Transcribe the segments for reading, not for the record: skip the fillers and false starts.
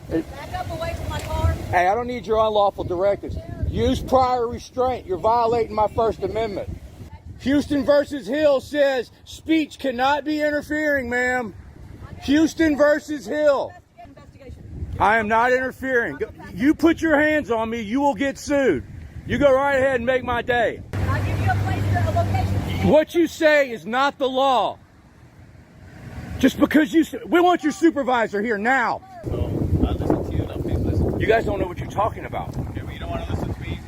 Back up away from my car. Hey, I don't need your unlawful directives. Use prior restraint. You're violating my First Amendment. Houston versus Hill says speech cannot be interfering, ma'am. Houston versus Hill. I am not interfering. You put your hands on me, you will get sued. You go right ahead and make my day. I'll give you a place, a location. What you say is not the law. Just because we want your supervisor here now. So, I'll listen to you now, please listen. You guys don't know what you're talking about. Okay, but you don't want to listen to me.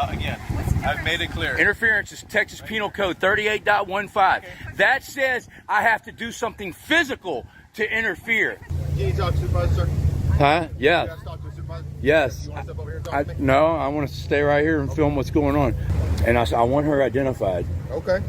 Again, I've made it clear. Interference is Texas Penal Code 38.15. That says I have to do something physical to interfere. Can you talk to supervisor, sir? Huh? Yeah. You guys talk to the supervisor? Yes. You want to step over here and talk to me? No, I want to stay right here and film what's going on. And I want her identified. Okay.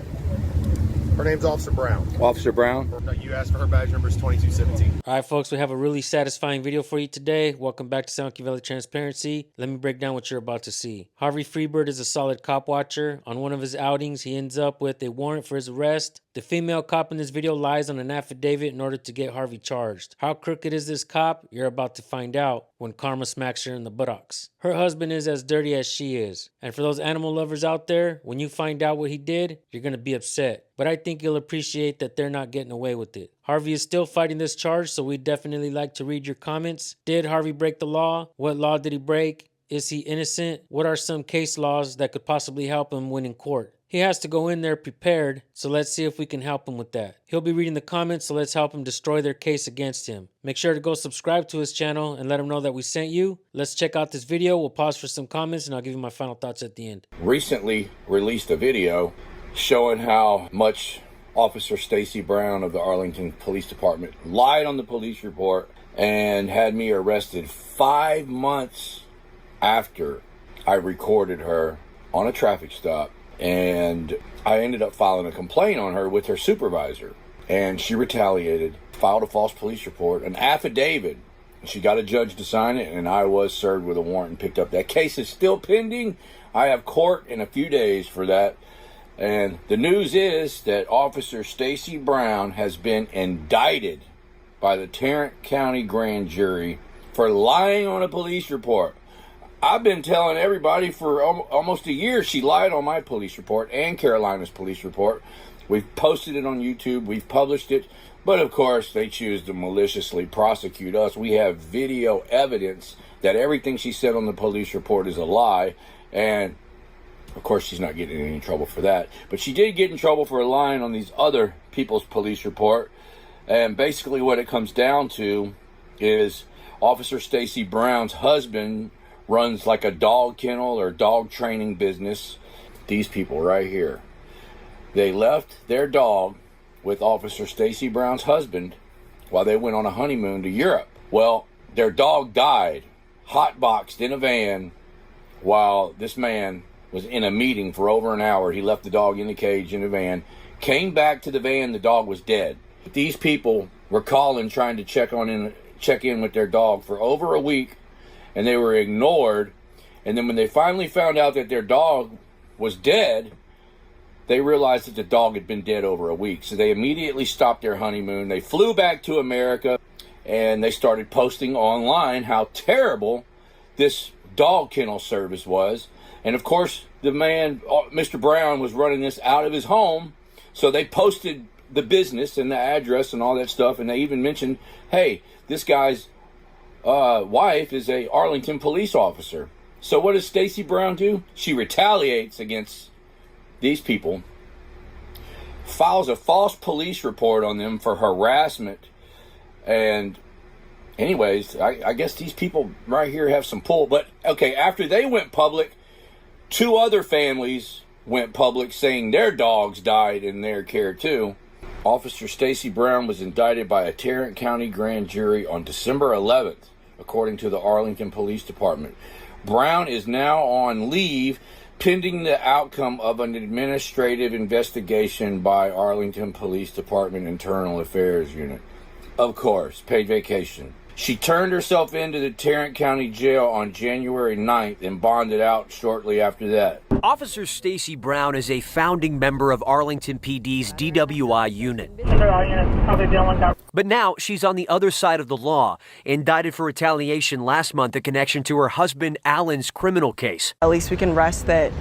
Her name's Officer Brown. Officer Brown? You asked for her badge number is 2217. All right, folks, we have a really satisfying video for you today. Welcome back to Sound Valley Transparency. Let me break down what you're about to see. Harvey Freebird is a solid cop watcher. On one of his outings, he ends up with a warrant for his arrest. The female cop in this video lies on an affidavit in order to get Harvey charged. How crooked is this cop? You're about to find out when karma smacks her in the buttocks. Her husband is as dirty as she is. And for those animal lovers out there, when you find out what he did, you're going to be upset. But I think you'll appreciate that they're not getting away with it. Harvey is still fighting this charge, so we'd definitely like to read your comments. Did Harvey break the law? What law did he break? Is he innocent? What are some case laws that could possibly help him win in court? He has to go in there prepared, so let's see if we can help him with that. He'll be reading the comments, so let's help him destroy their case against him. Make sure to go subscribe to his channel and let him know that we sent you. Let's check out this video. We'll pause for some comments, and I'll give you my final thoughts at the end. Recently released a video showing how much Officer Stacy Brown of the Arlington Police Department lied on the police report and had me arrested 5 months after I recorded her on a traffic stop. And I ended up filing a complaint on her with her supervisor. And she retaliated, filed a false police report, an affidavit. She got a judge to sign it, and I was served with a warrant and picked up. That case is still pending. I have court in a few days for that. And the news is that Officer Stacy Brown has been indicted by the Tarrant County Grand Jury for lying on a police report. I've been telling everybody for almost a year she lied on my police report and Carolina's police report. We've posted it on YouTube. We've published it. But, of course, they choose to maliciously prosecute us. We have video evidence that everything she said on the police report is a lie. And, of course, she's not getting in any trouble for that. But she did get in trouble for lying on these other people's police report. And basically what it comes down to is Officer Stacy Brown's husband runs like a dog kennel or dog training business. These people right here. They left their dog with Officer Stacy Brown's husband while they went on a honeymoon to Europe. Well, their dog died, hotboxed in a van while this man was in a meeting for over an hour. He left the dog in the cage in the van, came back to the van, the dog was dead. These people were calling trying to check in with their dog for over a week, and they were ignored. And then when they finally found out that their dog was dead, they realized that the dog had been dead over a week. So they immediately stopped their honeymoon. They flew back to America, and they started posting online how terrible this dog kennel service was. And of course, the man, Mr. Brown, was running this out of his home. So they posted the business and the address and all that stuff. And they even mentioned, hey, this guy's wife is a Arlington police officer. So what does Stacy Brown do? She retaliates against these people, files a false police report on them for harassment. And anyways, I guess these people right here have some pull. But okay, after they went public, 2 other families went public saying their dogs died in their care too. Officer Stacy Brown was indicted by a Tarrant County grand jury on December 11th, according to the Arlington Police Department. Brown is now on leave pending the outcome of an administrative investigation by Arlington Police Department Internal Affairs Unit. Of course, paid vacation. She turned herself into the Tarrant County Jail on January 9th and bonded out shortly after that. Officer Stacy Brown is a founding member of Arlington PD's DWI unit. But now she's on the other side of the law, indicted for retaliation last month in connection to her husband Alan's criminal case. At least we can rest that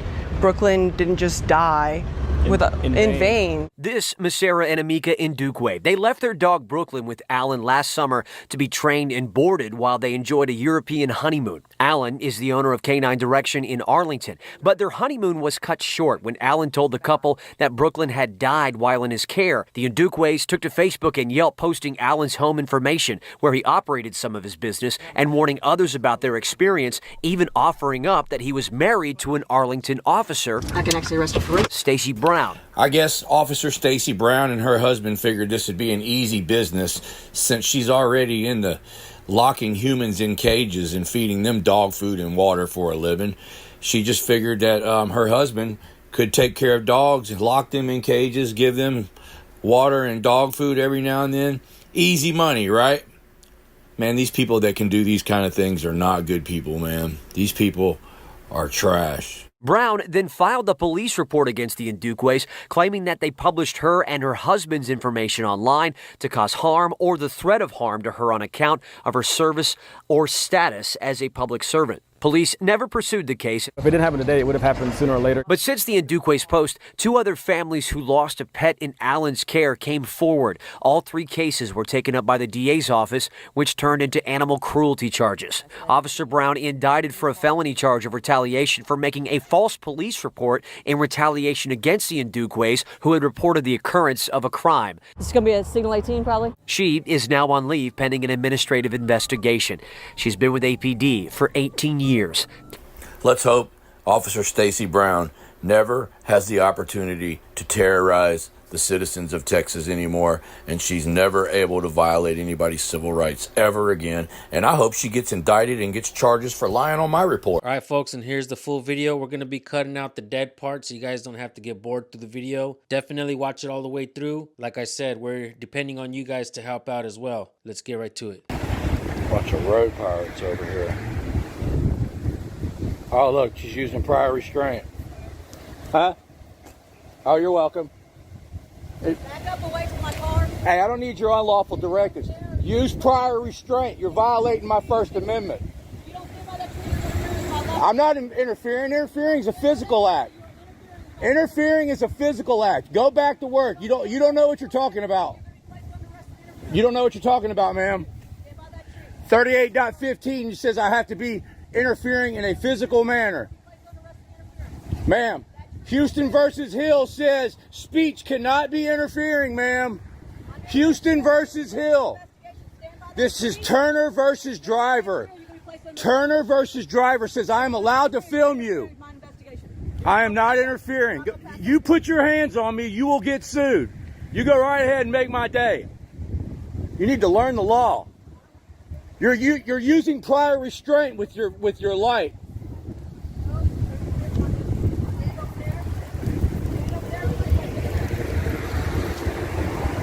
Brooklyn didn't just die in vain. This, Masera and Amika Ndukwe. They left their dog Brooklyn with Alan last summer to be trained and boarded while they enjoyed a European honeymoon. Alan is the owner of Canine Direction in Arlington, but their honeymoon was cut short when Alan told the couple that Brooklyn had died while in his care. The Ndukwe's took to Facebook and Yelp posting Alan's home information, where he operated some of his business, and warning others about their experience, even offering up that he was married to an Arlington officer. I can actually arrest you for it. Stacy Brown. I guess Officer Stacy Brown and her husband figured this would be an easy business since she's already into locking humans in cages and feeding them dog food and water for a living. She just figured that her husband could take care of dogs and lock them in cages, give them water and dog food every now and then. Easy money, right? Man, these people that can do these kind of things are not good people, man. These people are trash. Brown then filed a police report against the Ndukwe's, claiming that they published her and her husband's information online to cause harm or the threat of harm to her on account of her service or status as a public servant. Police never pursued the case. If it didn't happen today, it would have happened sooner or later. But since the Ndukwe's post, 2 other families who lost a pet in Alan's care came forward. All 3 cases were taken up by the DA's office, which turned into animal cruelty charges. Officer Brown indicted for a felony charge of retaliation for making a false police report in retaliation against the Ndukwe's, who had reported the occurrence of a crime. This is going to be a Signal 18 probably? She is now on leave pending an administrative investigation. She's been with APD for 18 years. Let's hope Officer Stacy Brown never has the opportunity to terrorize the citizens of Texas anymore, and she's never able to violate anybody's civil rights ever again. And I hope she gets indicted and gets charges for lying on my report. All right, folks, and here's the full video. We're going to be cutting out the dead part so you guys don't have to get bored through the video. Definitely watch it all the way through. Like I said, we're depending on you guys to help out as well. Let's get right to it. Bunch of road pirates over here. Oh, look, she's using prior restraint. Huh? Oh, you're welcome. Back up away from my car. Hey, I don't need your unlawful directives. Use prior restraint. You're violating my First Amendment. You don't feel that you're interfering with my law. I'm not interfering. Interfering is a physical act. Interfering is a physical act. Go back to work. You don't know what you're talking about. You don't know what you're talking about, ma'am. 38.15 says I have to be interfering in a physical manner. Ma'am, Houston versus Hill says speech cannot be interfering, ma'am. Houston versus Hill. This is Turner versus Driver. Turner versus Driver says I am allowed to film you. I am not interfering. You put your hands on me, you will get sued. You go right ahead and make my day. You need to learn the law. You're using prior restraint with your light.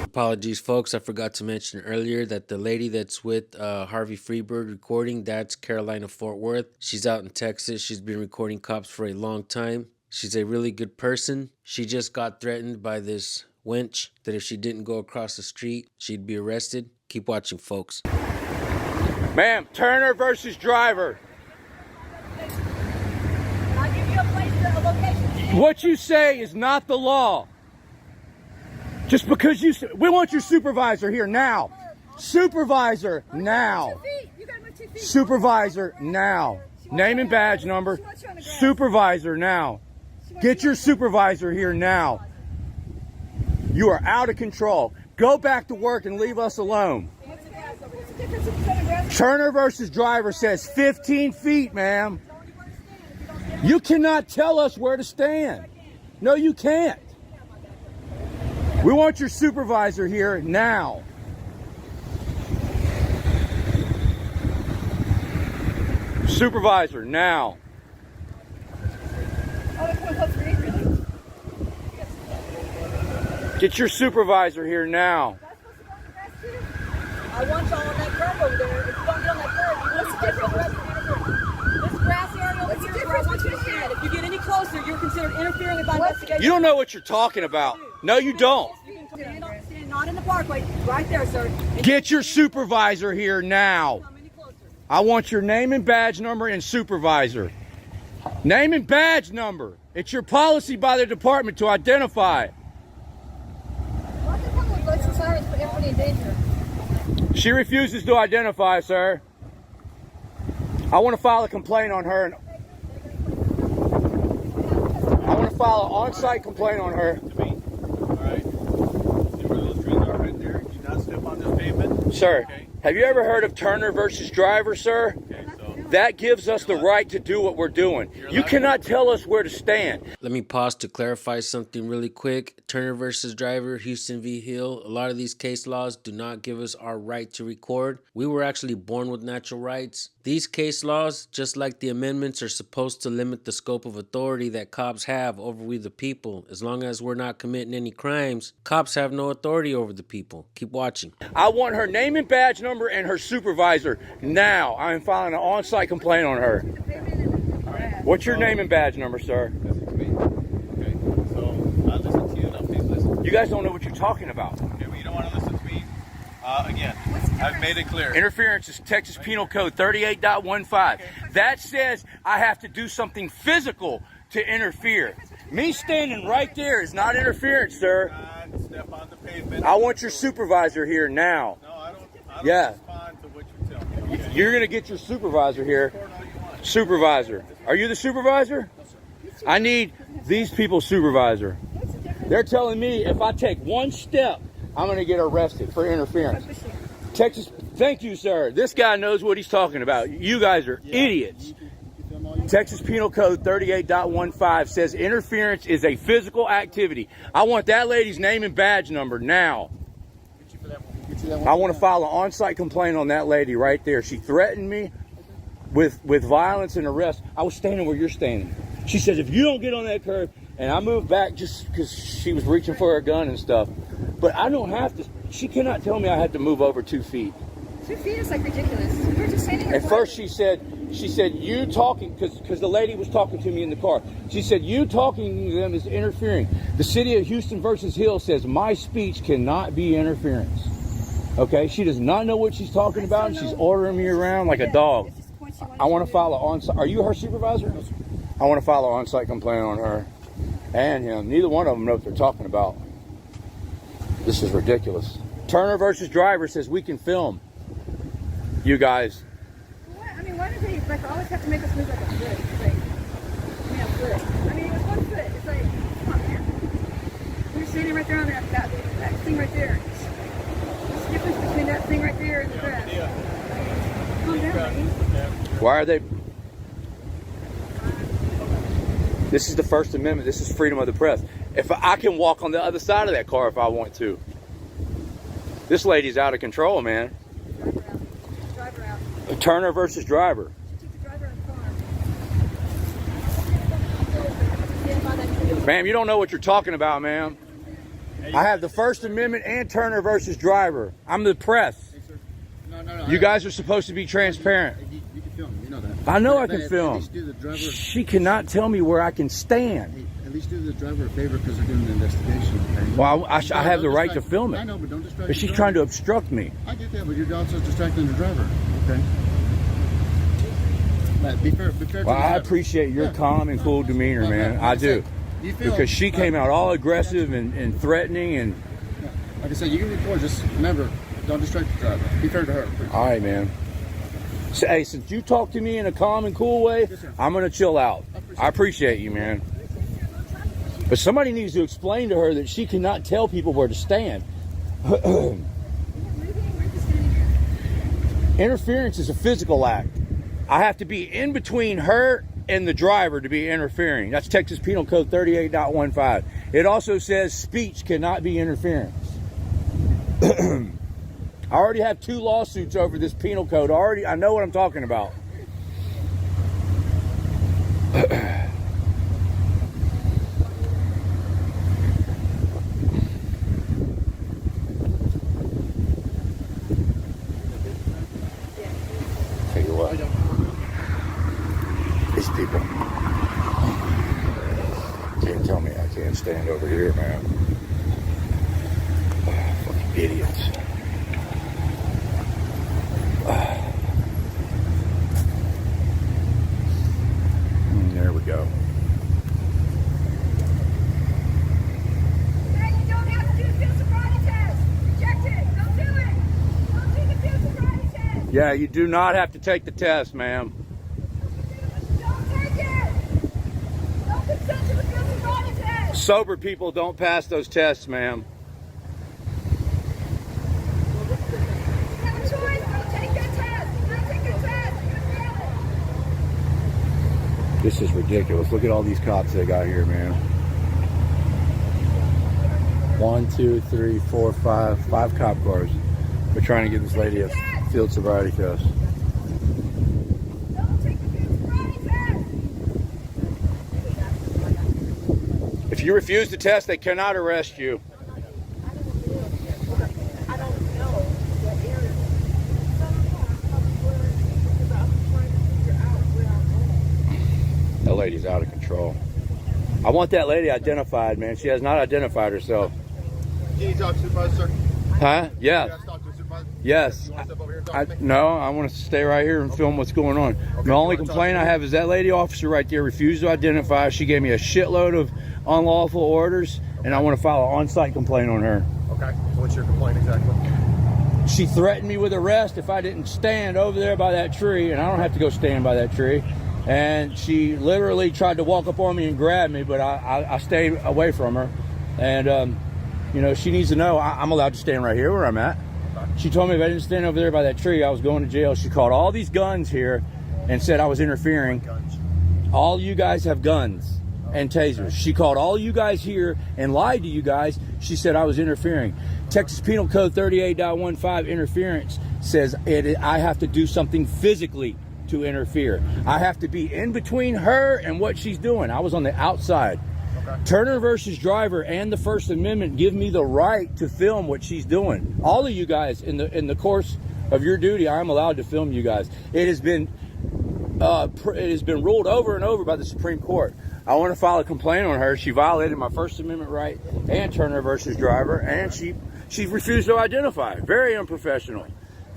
Apologies, folks. I forgot to mention earlier that the lady that's with Harvey Freebird recording, that's Carolina Fort Worth. She's out in Texas. She's been recording cops for a long time. She's a really good person. She just got threatened by this wench that if she didn't go across the street, she'd be arrested. Keep watching, folks. Ma'am, Turner versus Driver. I'll give you a place, a location. What you say is not the law. Just because we want your supervisor here now. Supervisor now. Supervisor now. Name and badge number. Supervisor now. Get your supervisor here now. You are out of control. Go back to work and leave us alone. Turner versus Driver says 15 feet, ma'am. You cannot tell us where to stand. No, you can't. We want your supervisor here now. Supervisor now. Get your supervisor here now. I want y'all on that curb over there. If you don't get on that curb, what's the difference? This grass area over here is where I want you to stand. If you get any closer, you're considered You don't know what you're talking about. No, you don't. You can stand not in the parkway, right there, sir. Get your supervisor here now. Come any closer. I want your name and badge number and supervisor. Name and badge number. It's your policy by the department to identify. Why does it come with lights and sirens for everybody in danger? She refuses to identify, sir. I want to file a complaint on her. I want to file an on-site complaint on her. To me. All right. See where those trees are right there? Do not step on this pavement. Sir, Okay. have you ever heard of Turner versus Driver, sir? Okay, so That gives us the right to do what we're doing. You cannot tell us where to stand. Let me pause to clarify something really quick. Turner versus Driver, Houston v. Hill. A lot of these case laws do not give us our right to record. We were actually born with natural rights. These case laws, just like the amendments, are supposed to limit the scope of authority that cops have over we the people. As long as we're not committing any crimes, cops have no authority over the people. Keep watching. I want her name and badge number and her supervisor now. I am filing an on-site complaint on her. What's your name and badge number, sir? listen to me. Okay. So I'll listen to you now. Please listen. You guys don't know what you're talking about. Okay, well, you don't want to listen to me. Again, I've made it clear. Interference is Texas Penal Code 38.15. That says I have to do something physical to interfere. Me standing right there is not interference, sir. Do not step on the pavement. I want your supervisor here now. No, I don't Yeah. respond to what you tell me. Okay? You're going to get your supervisor here. Record all you want. Supervisor. Are you the supervisor? I need these people's supervisor. They're telling me if I take one step, I'm going to get arrested for interference. Texas, thank you, sir. This guy knows what he's talking about. You guys are idiots. Texas Penal Code 38.15 says interference is a physical activity. I want that lady's name and badge number now. I want to file an on-site complaint on that lady right there. She threatened me with violence and arrest. I was standing where you're standing. She says, if you don't get on that curb, and I moved back just because she was reaching for her gun and stuff. But I don't have to. She cannot tell me I had to move over 2 feet. 2 feet is like ridiculous. We were just standing At first she said, you talking, because the lady was talking to me in the car. She said, you talking to them is interfering. The city of Houston versus Hill says my speech cannot be interference. Okay, she does not know what she's talking about, and she's ordering me around like a dog. I want to file an on-site. Are you her supervisor? I want to file an on-site complaint on her and him. Neither one of them know what they're talking about. This is ridiculous. Turner versus Driver says we can film. You guys. I mean, why do they always have to make us move like a foot? It's like, a foot. I mean, it was 1 foot. It's like, come on, man. We're standing right there on that thing right there. What's the difference between that thing right there and the grass? Calm down, lady. Why are they? This is the First Amendment. This is freedom of the press. If I can walk on the other side of that car if I want to. This lady's out of control, man. Driver out. Turner versus Driver. Take the driver out of the car. Ma'am, you don't know what you're talking about, ma'am. I have the First Amendment and Turner versus Driver. I'm the press. No. You guys are supposed to be transparent. You can film. You know that. I know I But can film. At least do the driver. She cannot tell me where I can stand. At least do the driver a favor because they're doing the investigation. Okay? Well, I have the right to film I it. know, but don't distract. But she's the trying to driver. obstruct me. I get that, but you're also distracting the driver. Okay. Be fair. Be fair. Well, to the I driver. appreciate your Yeah. calm and cool demeanor, man. I do. You feel, Because she came out all aggressive and threatening and... Yeah. Like I said, you can record. Just remember, don't distract the driver. Be fair to her. Please. All right, man. So, hey, since you talk to me in a calm and cool way, I'm going to chill out. I appreciate you, man. But somebody needs to explain to her that she cannot tell people where to stand. Interference is a physical act. I have to be in between her and the driver to be interfering. That's Texas Penal Code 38.15. It also says speech cannot be interference. I already have 2 lawsuits over this penal code. I know what I'm talking about. Tell you what. These people. Can't tell me I can't stand over here, man. Fucking idiots. There we go. Hey, you don't have to do the field sobriety test. Reject it. Don't do it. Don't do the field sobriety test. Yeah, you do not have to take the test, ma'am. Don't take it. Don't consent to the field sobriety test. Sober people don't pass those tests, ma'am. You have a choice. Don't take that test. Don't take the test. You're gonna fail it. This is ridiculous. Look at all these cops they got here, man. 1, 2, 3, 4, 5 cop cars. We're trying to give this lady a field sobriety test. Don't take the field sobriety test. If you refuse the test, they cannot arrest you. I don't know what area. That lady's out of control. I want that lady identified, man. She has not identified herself. Can you talk to the supervisor, sir? Huh? Yeah. Can I talk to the supervisor? Yes. You want to step over here and talk to me? No, I want to stay right here and film what's going on. The only complaint I have is that lady officer right there refused to identify. She gave me a shitload of unlawful orders, and I want to file an on-site complaint on her. Okay. So what's your complaint exactly? She threatened me with arrest if I didn't stand over there by that tree, and I don't have to go stand by that tree. And she literally tried to walk up on me and grab me, but I stayed away from her. And, you know, she needs to know I'm allowed to stand right here where I'm at. She told me if I didn't stand over there by that tree, I was going to jail. She called all these guns here and said I was interfering. All you guys have guns and tasers. She called all you guys here and lied to you guys. She said I was interfering. Texas Penal Code 38.15 interference says I have to do something physically to interfere. I have to be in between her and what she's doing. I was on the outside. Okay. Turner versus Driver and the First Amendment give me the right to film what she's doing. All of you guys, in the course of your duty, I'm allowed to film you guys. It has been ruled over and over by the Supreme Court. I want to file a complaint on her. She violated my First Amendment right and Turner versus Driver, and she refused to identify. Very unprofessional.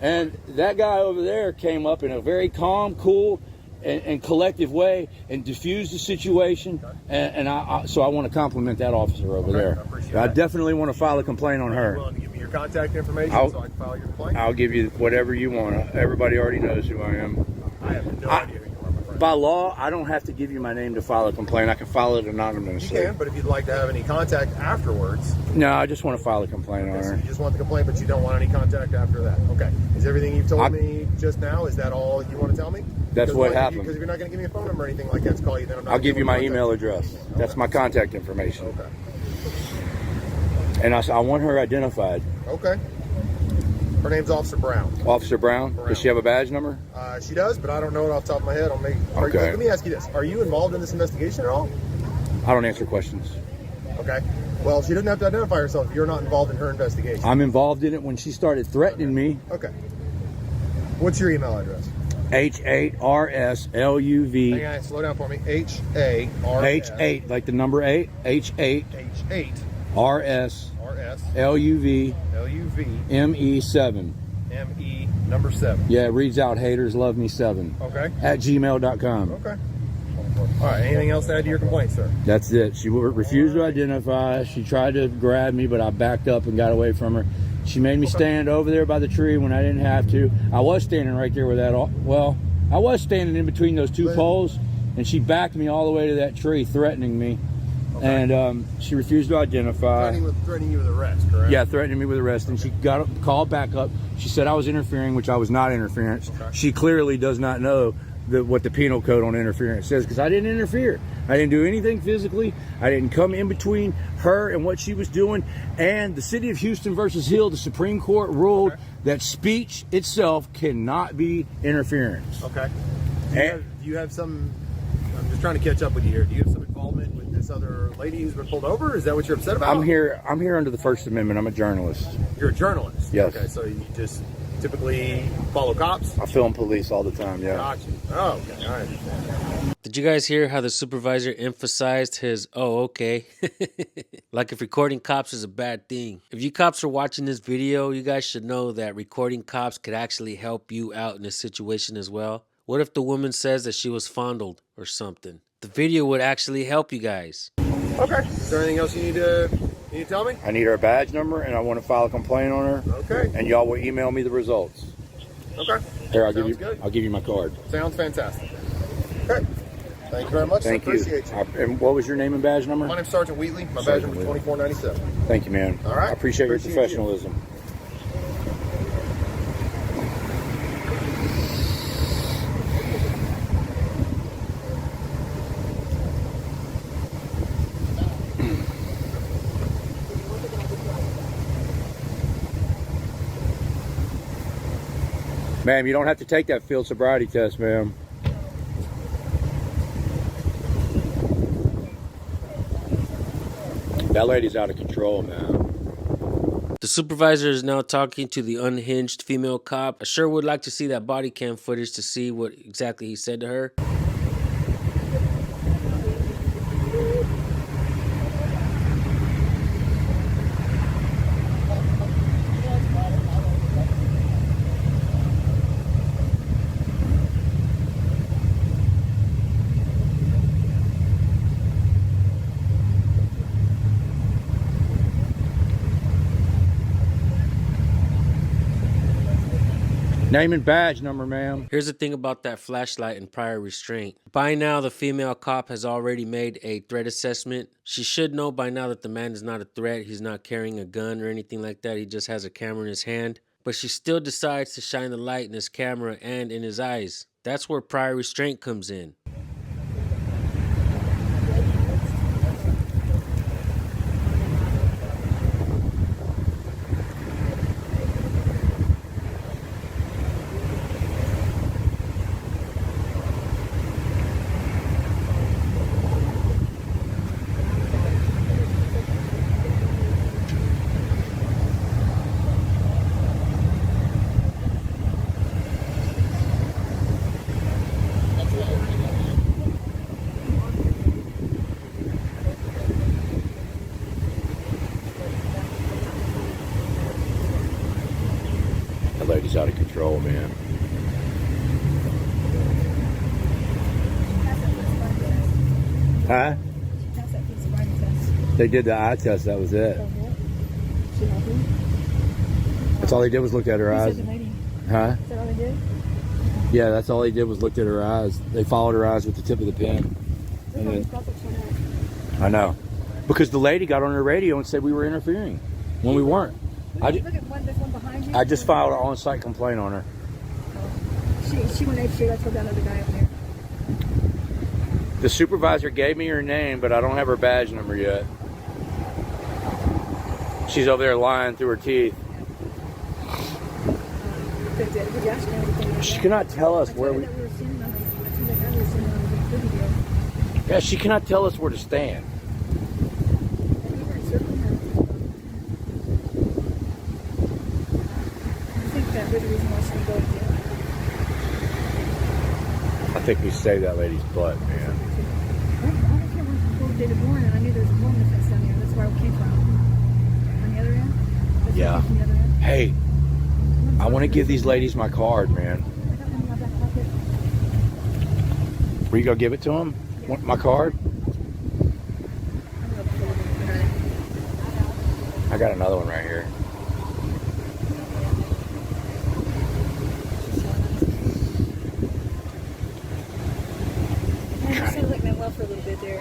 And that guy over there came up in a very calm, cool, and collective way and diffused the situation. So I want to compliment that officer over there. I definitely want to file a complaint on her. Are you willing to give me your contact information so I can file your complaint? I'll give you whatever you want. Everybody already knows who I am. I have no idea who you are, my friend. By law, I don't have to give you my name to file a complaint. I can file it anonymously. You can, but if you'd like to have any contact afterwards. No, I just want to file a complaint on her. So you just want the complaint, but you don't want any contact after that. Okay. Is everything you've told me just now, is that all you want to tell me? That's what happened. Because if you're not going to give me a phone number or anything like that to call you, then I'm not. I'll give you my email address. That's my contact information. Okay. And I want her identified. Okay. Her name's Officer Brown. Officer Brown? Does she have a badge number? She does, but I don't know it off the top of my head. Okay. Let me ask you this. Are you involved in this investigation at all? I don't answer questions. Okay. Well, she doesn't have to identify herself if you're not involved in her investigation. I'm involved in it when she started threatening me. Okay. What's your email address? H8RSLUV. Hang on, slow down for me. H8RS. H8, like the number 8. H8. H8. RS. RS. LUV. LUV. ME7. ME number 7. Yeah, it reads out haters love me 7. Okay. At gmail.com. Okay. All right. Anything else to add to your complaint, sir? That's it. She refused to identify. She tried to grab me, but I backed up and got away from her. She made me stand over there by the tree when I didn't have to. I was standing right there with that. Well, I was standing in between those two poles, and she backed me all the way to that tree, threatening me. Okay. And she refused to identify. Threatening you with arrest, correct? Yeah, threatening me with arrest. And she called back up. She said I was interfering, which I was not interference. Okay. She clearly does not know what the penal code on interference says, because I didn't interfere. I didn't do anything physically. I didn't come in between her and what she was doing. And the city of Houston versus Hill, the Supreme Court ruled that speech itself cannot be interference. Okay. Do you have some, I'm just trying to catch up with you here. Do you have some involvement with this other lady who's been pulled over? Is that what you're upset about? I'm here under the First Amendment. I'm a journalist. You're a journalist? Yes. Okay, so you just typically follow cops? I film police all the time, yeah. Gotcha. Oh, okay. I understand. Did you guys hear how the supervisor emphasized his, oh, okay? Like if recording cops is a bad thing. If you cops are watching this video, you guys should know that recording cops could actually help you out in this situation as well. What if the woman says that she was fondled or something? The video would actually help you guys. Okay. Is there anything else you need to tell me? I need her badge number, and I want to file a complaint on her. Okay. And y'all will email me the results. Okay. Here, Sounds I'll give you my card. Sounds fantastic. Okay. Thank you very much. Thank I appreciate you. And what was your name and badge number? My name's Sergeant Wheatley. My badge number is 2497. Thank you, man. All right. I appreciate your professionalism. Ma'am, you don't have to take that field sobriety test, ma'am. That lady's out of control, man. The supervisor is now talking to the unhinged female cop. I sure would like to see that body cam footage to see what exactly he said to her. Name and badge number, ma'am. Here's the thing about that flashlight and prior restraint. By now, the female cop has already made a threat assessment. She should know by now that the man is not a threat. He's not carrying a gun or anything like that. He just has a camera in his hand. But she still decides to shine the light in his camera and in his eyes. That's where prior restraint comes in. That lady's out of control, man. Huh? They did the eye test, that was it. That's all they did was look at her eyes. Huh? Is that all they did? Yeah, that's all they did was looked at her eyes. They followed her eyes with the tip of the pen. And then, I know. Because the lady got on her radio and said we were interfering when we weren't. Look at this one behind you. I just filed an on-site complaint on her. She went apeshit. I told that other guy up there. The supervisor gave me her name, but I don't have her badge number yet. She's over there lying through her teeth. She cannot tell us where we... Yeah, she cannot tell us where to stand. I think we saved that lady's butt, man. I knew there was a woman that's down there. That's where I came from. On the other end? Yeah. Hey, I want to give these ladies my card, man. Were you going to give it to them? Want my card? I got another one right here. I just had to let my love for a little bit there.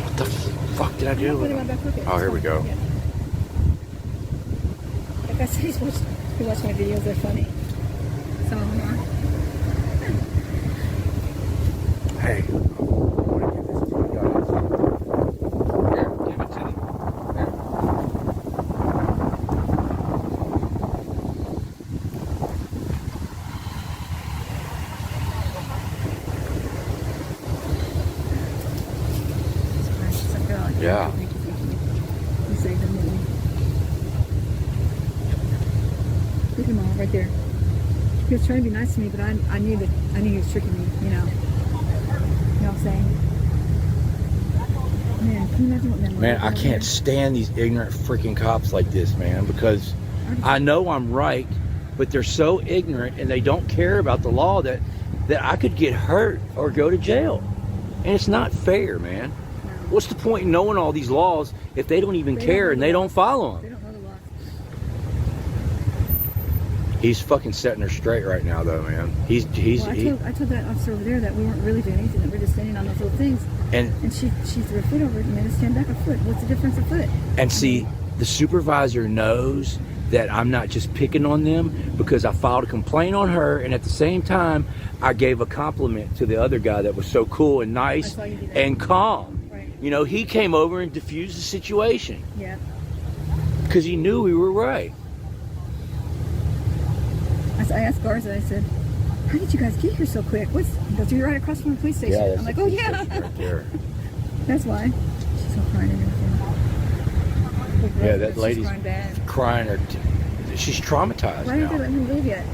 What the fuck did I do? Oh, here we go. Yeah. Like I said, you watch my videos, they're funny. Some of them are. Hey, I want to give this to you guys. Here, give it to them. Here. Yeah. He was trying to be nice to me, but I knew he was tricking me, you know. You know what I'm saying? Man, can you imagine what men Man, I can't stand these ignorant freaking cops like this, man, because I know I'm right, but they're so ignorant and they don't care about the law that I could get hurt or go to jail. And it's not fair, man. No. What's the point in knowing all these laws if they don't even care and they don't follow They them? don't know the law. He's fucking setting her straight right now, though, man. Well, I told that officer over there that we weren't really doing anything, that we're just standing on those little things. And she threw her foot over it and made us stand back a foot. What's the difference a foot? And see, the supervisor knows that I'm not just picking on them because I filed a complaint on her, and at the same time, I gave a compliment to the other guy that was so cool and nice and calm. Right. You know, he came over and diffused the situation Yeah. because he knew we were right. I asked Garza, I said, how did you guys get here so quick? He goes, you're right across from the police station. Yeah, I'm like, oh yeah. right there. That's why. She's all crying and everything. Yeah, that lady's crying bad. crying her. She's traumatized Why didn't they now. let him leave yet?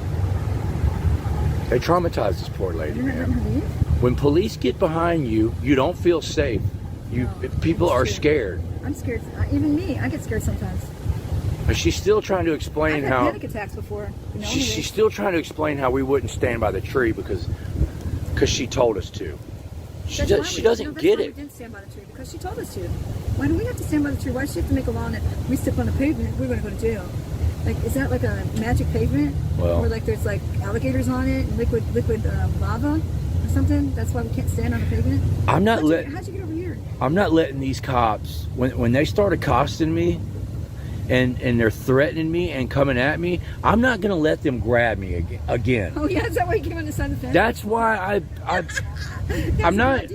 They traumatized this poor lady, You're not letting man. her leave? When police get behind you, you don't feel safe. People are scared. I'm scared. Even me, I get scared sometimes. But she's still trying to explain I've had how panic attacks before. You know, she's still trying to explain how we wouldn't stand by the tree because she told us to. She doesn't get it. We didn't stand by the tree because she told us to. Why do we have to stand by the tree? Why does she have to make a law that we step on the pavement, we're going to go to jail? Like, is that like a magic pavement? Well, or like there's like alligators on it, and liquid lava or something? That's why we can't stand on the pavement? I'm not How'd you get over here? I'm not letting these cops when they start accosting me and they're threatening me and coming at me, I'm not going to let them grab me again. Oh yeah, is that why you came on the side of the fence? That's why I'm not.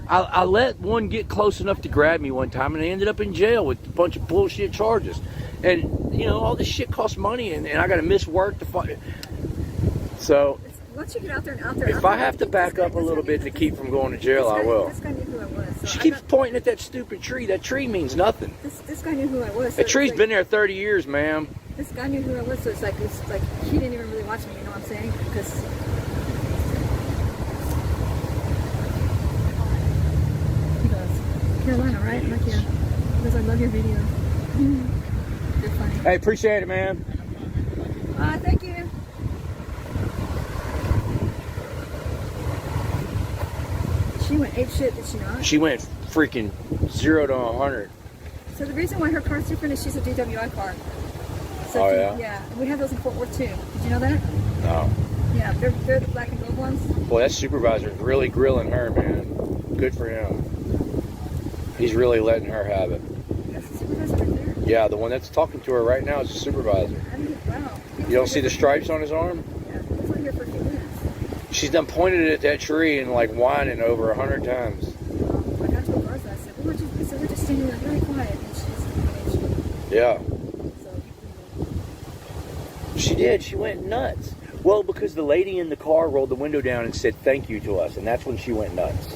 I let one get close enough to grab me one time, and I ended up in jail with a bunch of bullshit charges. And you know, all this shit costs money, and I got to miss work to fight. So once you get out there and out there, if I have to back up a little bit to keep from going to jail, I will. This guy knew who I was. So She keeps pointing at that stupid tree. That tree means nothing. This guy knew who I was. So That tree's been there 30 years, ma'am. This guy knew who I was, so it's like he didn't even really watch me. You know what I'm saying? Because he goes, Carolina, right? I'm like, yeah. He goes, I love your video. You're funny. Hey, appreciate it, man. Thank you. She went ape shit, did she not? She went freaking 0 to 100. So the reason why her car's different is she's a DWI car. So Oh, yeah? Yeah, we have those in Fort Worth too. Did you know that? No. Yeah, they're the black and gold ones. Boy, that supervisor's really grilling her, man. Good for him. He's really letting her have it. That's the supervisor right there. Yeah, the one that's talking to her right now is the supervisor. Wow. You don't see the stripes on his arm? Yeah, he was only here for a few minutes. She's done pointed at that tree and like whining over 100 times. Like I told Garza, I said, we're just standing there really quiet. And she's Yeah. She did. She went nuts. Well, because the lady in the car rolled the window down and said thank you to us, and that's when she went nuts.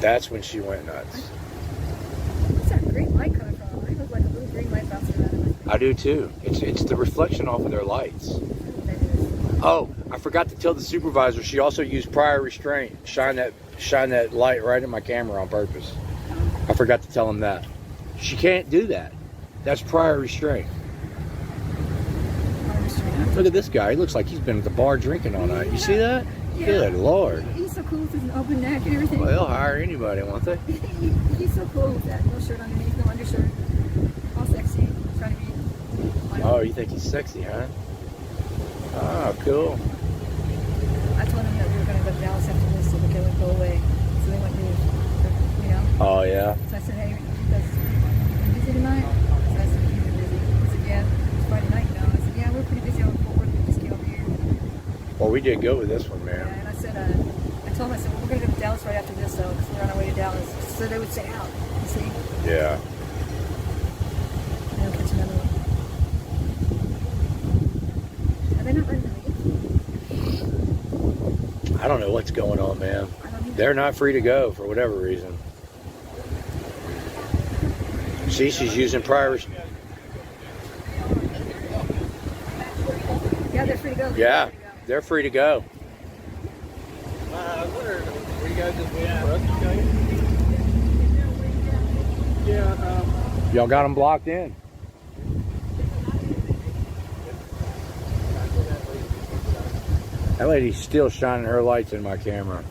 That's when she went nuts. What's that green light coming from? I look like a little green light bouncing around. I do too. It's the reflection off of their lights. Oh, I forgot to tell the supervisor she also used prior restraint. Shine that light right in my camera on purpose. I forgot to tell him that. She can't do that. That's prior restraint. Look at this guy. He looks like he's been at the bar drinking all night. You see that? Yeah. Good Lord. He's so cool with his open neck and everything. Well, they'll hire anybody, won't they? He's so cool with that. No shirt underneath, no undershirt. All sexy. Trying to be. Oh, you think he's sexy, huh? Oh, cool. I told him that we were going to go to Dallas after this so they would go away. So they went to, you know. Oh, yeah. So I said, hey, you guys busy tonight? So I said, you're busy. He said, yeah, it's Friday night, you know. I said, yeah, we're pretty busy on Fort Worth. We just came over here. Well, we did good with this one, man. Yeah, and I said, I told him, I said, well, we're going to go to Dallas right after this, though, because we're on our way to Dallas. So they would stay out, you see? Yeah. And they'll catch another one. Are they not letting them leave? I don't know what's going on, man. They're not free to go for whatever reason. See, she's using prior. Yeah, they're free to go. Yeah, they're free to go. I was wondering, were you guys just waiting for us to tell you? Yeah. Y'all got them blocked in. That lady's still shining her lights in my camera.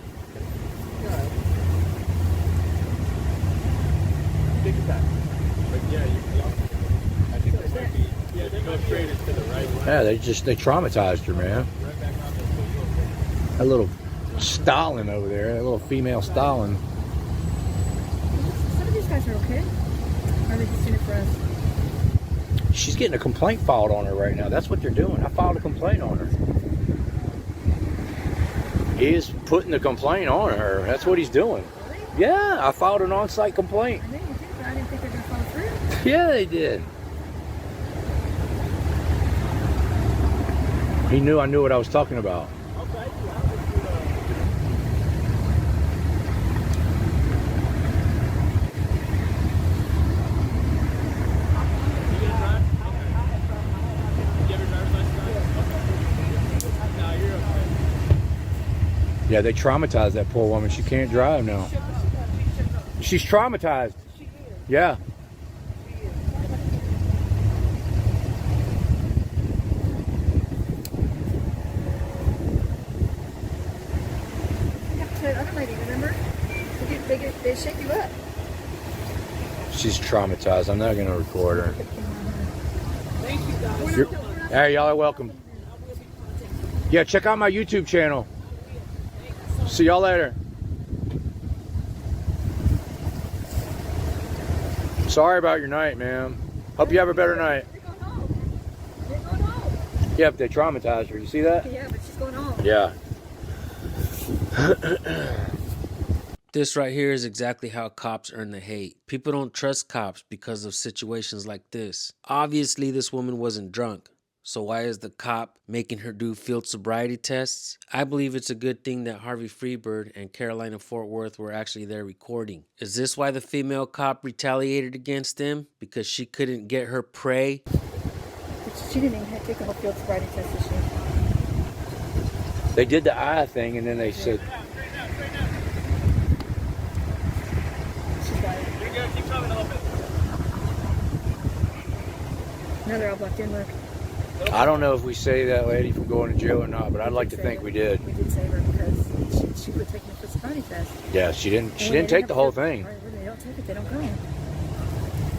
Take your time. But yeah, I think they might be. Yeah, they go straight into the right one. Yeah, they traumatized her, man. Right back on the That little Stalin over there, that little female Stalin. Some of these guys are okay. Or are they just doing it for us? She's getting a complaint filed on her right now. That's what they're doing. I filed a complaint on her. He is putting the complaint on her. That's what he's doing. Yeah, I filed an on-site complaint. I know you did, but I didn't think they were going to follow through. Yeah, they did. He knew I knew what I was talking about. Yeah, they traumatized that poor woman. She can't drive now. She's traumatized. Yeah. That other lady, remember? They shake you up. She's traumatized. I'm not going to record her. Thank you, guys. Hey, y'all are welcome. Yeah, check out my YouTube channel. See y'all later. Sorry about your night, man. Hope you have a better night. They're going home. They're going home. Yeah, but they traumatized her. You see that? Yeah, but she's going home. Yeah. This right here is exactly how cops earn the hate. People don't trust cops because of situations like this. Obviously, this woman wasn't drunk. So why is the cop making her do field sobriety tests? I believe it's a good thing that Harvey Freebird and Carolina Fort Worth were actually there recording. Is this why the female cop retaliated against them? Because she couldn't get her prey? But she didn't even take the whole field sobriety test, did she? They did the eye thing and then they said... She's got it. You're good. Keep coming a little bit. Now they're all blocked in, look. I don't know if we saved that lady from going to jail or not, but I'd like to think we did. We did save her because she quit taking the field sobriety test. Yeah, she didn't take the whole thing. When they don't take it, they don't go.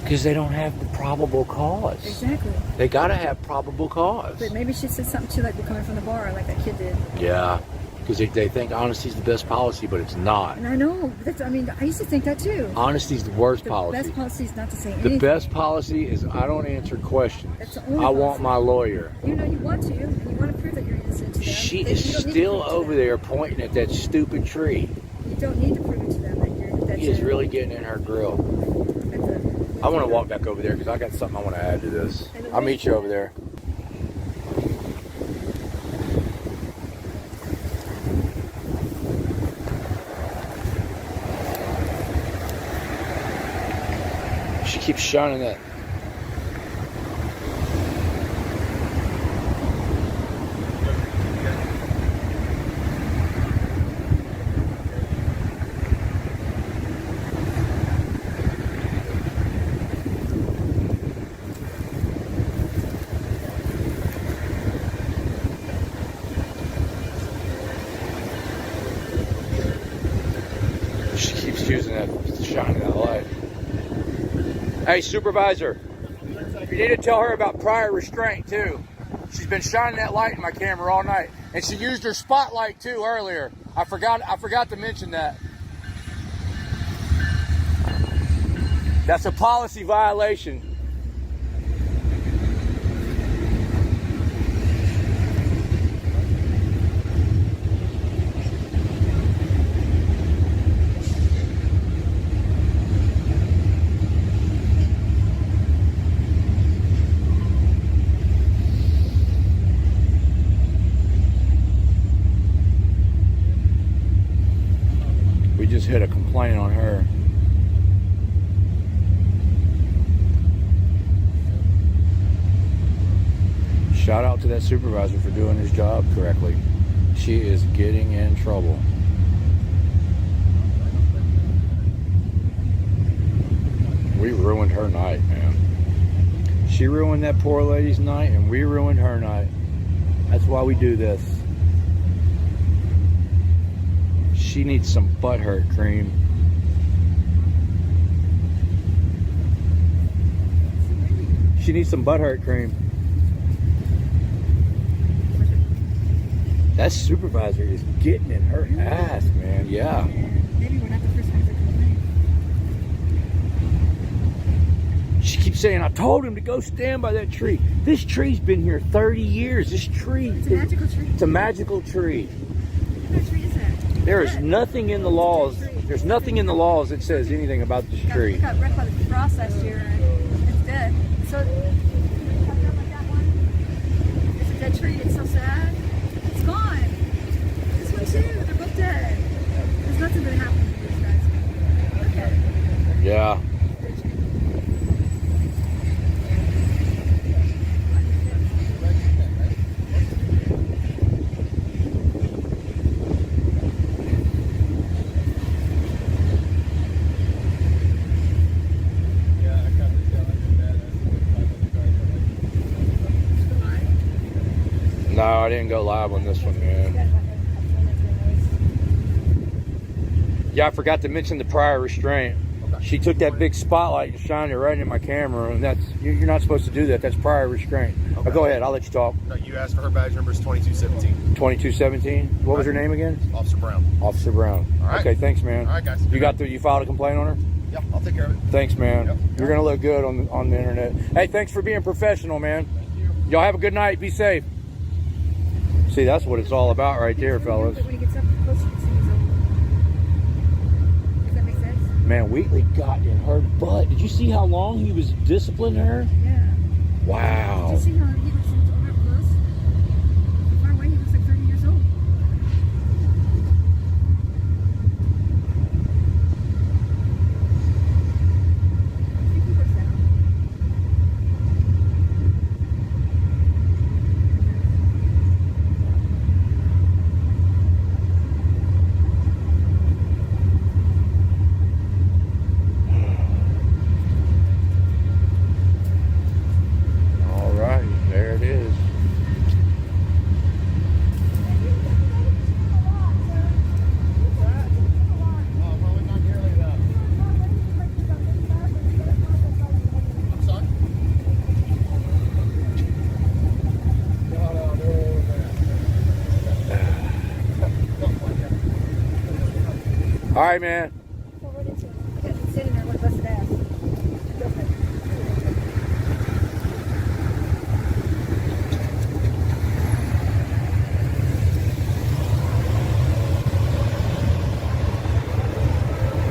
Because they don't have the probable cause. Exactly. They gotta have probable cause. But maybe she said something too, like we're coming from the bar, like that kid did. Yeah, because they think honesty's the best policy, but it's not. And I know. I used to think that too. Honesty's the worst The policy. best policy is not to say The anything. best policy is I don't answer questions. That's the only I want policy. my lawyer. You know you want to, and you want to prove that you're innocent to them. She Then is you don't need to still prove it to over them. there pointing at that stupid tree. You don't need to prove it to them that He is really getting in her grill. I want to walk back over there because I got something I want to add to this. I'll meet you over there. She keeps shining that. She keeps using that, shining that light. Hey, supervisor, you need to tell her about prior restraint too. She's been shining that light in my camera all night, and she used her spotlight too earlier. I forgot to mention that. That's a policy violation. We just hit a complaint on her. Shout out to that supervisor for doing his job correctly. She is getting in trouble. We ruined her night, man. She ruined that poor lady's night, and we ruined her night. That's why we do this. She needs some butthurt cream. She needs some butthurt cream. That supervisor is getting in her ass, man. Yeah. Maybe we're not the first ones that complain. She keeps saying, I told him to go stand by that tree. This tree's been here 30 years. This tree. It's a magical tree. It's a magical tree. What kind of tree is that? There is nothing in the laws. There's nothing in the laws that says anything about this tree. It got wrecked by the frost last year and it's dead. So, like that one. It's a dead tree. It's so sad. It's gone. This one too. They're both dead. There's nothing gonna happen to these guys. Look at it. Yeah. No, I didn't go live on this one, man. Yeah, I forgot to mention the prior restraint. She took that big spotlight and shined it right in my camera, and that's you're not supposed to do that. That's prior restraint. Okay. Go ahead, I'll let you talk. No, you asked for her badge number is 2217. 2217. What was her name again? Officer Brown. Officer Brown. All right. Okay, thanks, man. All right, guys. You filed a complaint on her? Yeah, I'll take care of it. Thanks, man. Yep. You're gonna look good on the internet. Hey, thanks for being professional, man. Thank you. Y'all have a good night. Be safe. See, that's what it's all about right there, fellas. When he gets up close to the scene, does that make sense? Man, Wheatley got in her butt. Did you see how long he was disciplining her? Yeah. Wow. Did you see how he looks over up close? Far away, he looks like 30 years old. I think he works out. All right, there it is. All right, man. Sitting there with busted ass.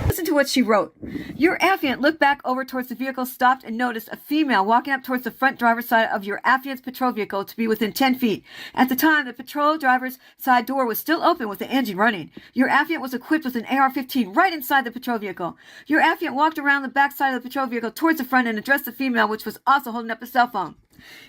Listen to what she wrote. Your affiant looked back over towards the vehicle, stopped, and noticed a female walking up towards the front driver's side of your affiant's patrol vehicle to be within 10 feet. At the time, the patrol driver's side door was still open with the engine running. Your affiant was equipped with an AR-15 right inside the patrol vehicle. Your affiant walked around the back side of the patrol vehicle towards the front and addressed the female, which was also holding up a cell phone.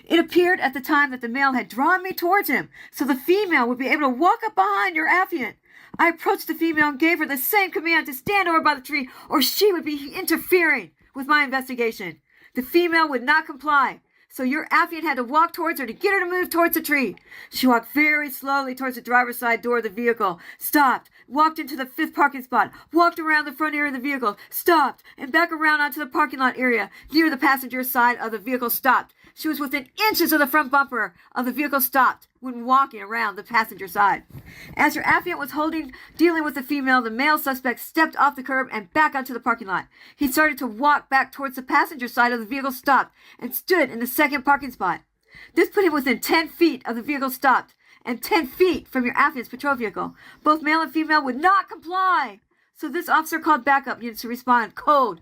It appeared at the time that the male had drawn me towards him, so the female would be able to walk up behind your affiant. I approached the female and gave her the same command to stand over by the tree, or she would be interfering with my investigation. The female would not comply, so your affiant had to walk towards her to get her to move towards the tree. She walked very slowly towards the driver's side door of the vehicle, stopped, walked into the 5th parking spot, walked around the front area of the vehicle, stopped, and back around onto the parking lot area near the passenger side of the vehicle, stopped. She was within inches of the front bumper of the vehicle, stopped when walking around the passenger side. As your affiant was dealing with the female, the male suspect stepped off the curb and back onto the parking lot. He started to walk back towards the passenger side of the vehicle, stopped, and stood in the 2nd parking spot. This put him within 10 feet of the vehicle, stopped, and 10 feet from your affiant's patrol vehicle. Both male and female would not comply, so this officer called backup units to respond. Code.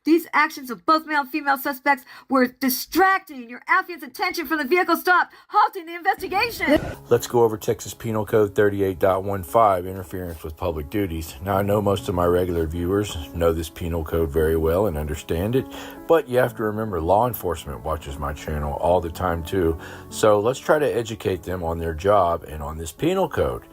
These actions of both male and female suspects were distracting your affiant's attention from the vehicle stop, halting the investigation. Let's go over Texas Penal Code 38.15, interference with public duties. Now, I know most of my regular viewers know this penal code very well and understand it, but you have to remember law enforcement watches my channel all the time too. So let's try to educate them on their job and on this penal code.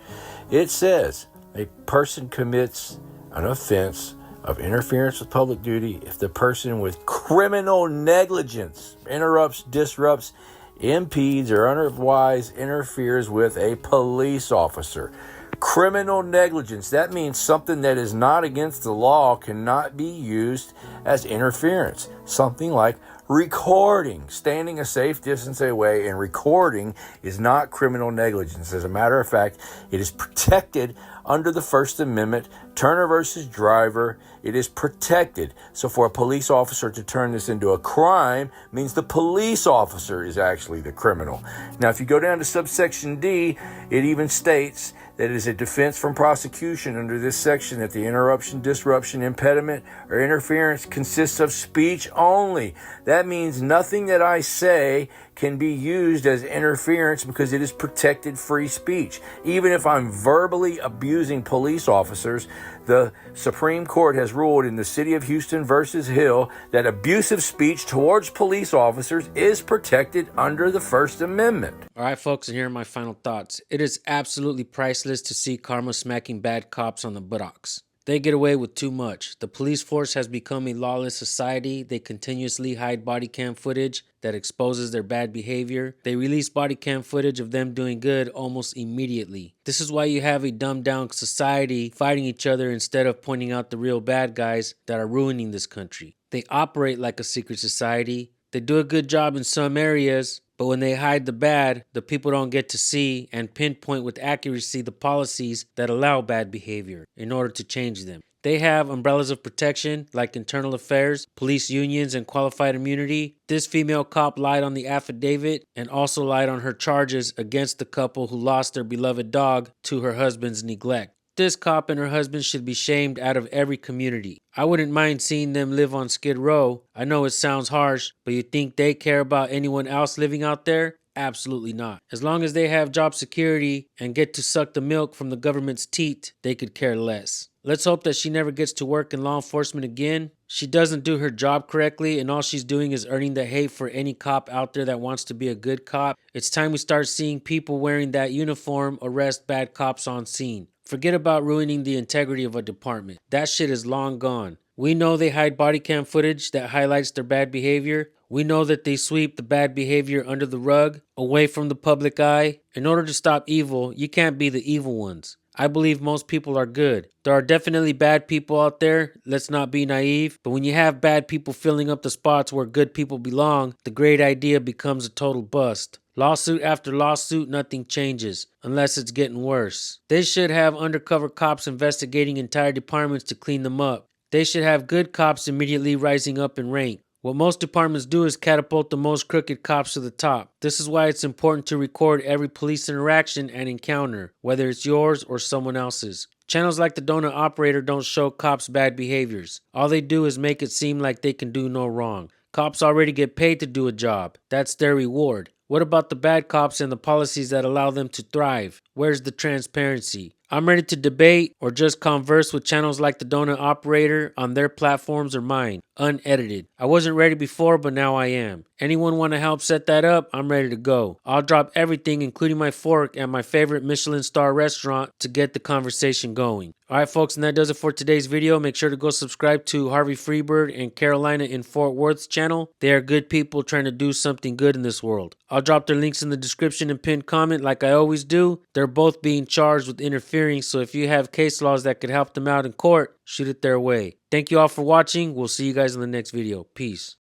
It says a person commits an offense of interference with public duty if the person with criminal negligence interrupts, disrupts, impedes, or otherwise interferes with a police officer. Criminal negligence, that means something that is not against the law cannot be used as interference. Something like recording, standing a safe distance away and recording is not criminal negligence. As a matter of fact, it is protected under the First Amendment. Turner versus Driver, it is protected. So for a police officer to turn this into a crime means the police officer is actually the criminal. Now, if you go down to subsection D, it even states that it is a defense from prosecution under this section that the interruption, disruption, impediment, or interference consists of speech only. That means nothing that I say can be used as interference because it is protected free speech. Even if I'm verbally abusing police officers, the Supreme Court has ruled in the City of Houston versus Hill that abusive speech towards police officers is protected under the First Amendment. All right, folks, and here are my final thoughts. It is absolutely priceless to see karma smacking bad cops on the buttocks. They get away with too much. The police force has become a lawless society. They continuously hide body cam footage that exposes their bad behavior. They release body cam footage of them doing good almost immediately. This is why you have a dumbed down society fighting each other instead of pointing out the real bad guys that are ruining this country. They operate like a secret society. They do a good job in some areas, but when they hide the bad, the people don't get to see and pinpoint with accuracy the policies that allow bad behavior in order to change them. They have umbrellas of protection like internal affairs, police unions, and qualified immunity. This female cop lied on the affidavit and also lied on her charges against the couple who lost their beloved dog to her husband's neglect. This cop and her husband should be shamed out of every community. I wouldn't mind seeing them live on Skid Row. I know it sounds harsh, but you think they care about anyone else living out there? Absolutely not. As long as they have job security and get to suck the milk from the government's teat, they could care less. Let's hope that she never gets to work in law enforcement again. She doesn't do her job correctly, and all she's doing is earning the hate for any cop out there that wants to be a good cop. It's time we start seeing people wearing that uniform arrest bad cops on scene. Forget about ruining the integrity of a department. That shit is long gone. We know they hide body cam footage that highlights their bad behavior. We know that they sweep the bad behavior under the rug, away from the public eye. In order to stop evil, you can't be the evil ones. I believe most people are good. There are definitely bad people out there, let's not be naive, but when you have bad people filling up the spots where good people belong, the great idea becomes a total bust. Lawsuit after lawsuit, nothing changes, unless it's getting worse. They should have undercover cops investigating entire departments to clean them up. They should have good cops immediately rising up in rank. What most departments do is catapult the most crooked cops to the top. This is why it's important to record every police interaction and encounter, whether it's yours or someone else's. Channels like the Donut Operator don't show cops bad behaviors. All they do is make it seem like they can do no wrong. Cops already get paid to do a job. That's their reward. What about the bad cops and the policies that allow them to thrive? Where's the transparency? I'm ready to debate or just converse with channels like the Donut Operator on their platforms or mine, unedited. I wasn't ready before, but now I am. Anyone want to help set that up? I'm ready to go. I'll drop everything, including my fork and my favorite Michelin star restaurant, to get the conversation going. Alright folks, and that does it for today's video. Make sure to go subscribe to Harvey Freebird and Carolina in Fort Worth's channel. They are good people trying to do something good in this world. I'll drop their links in the description and pinned comment like I always do. They're both being charged with interfering, so if you have case laws that could help them out in court, shoot it their way. Thank you all for watching. We'll see you guys in the next video. Peace.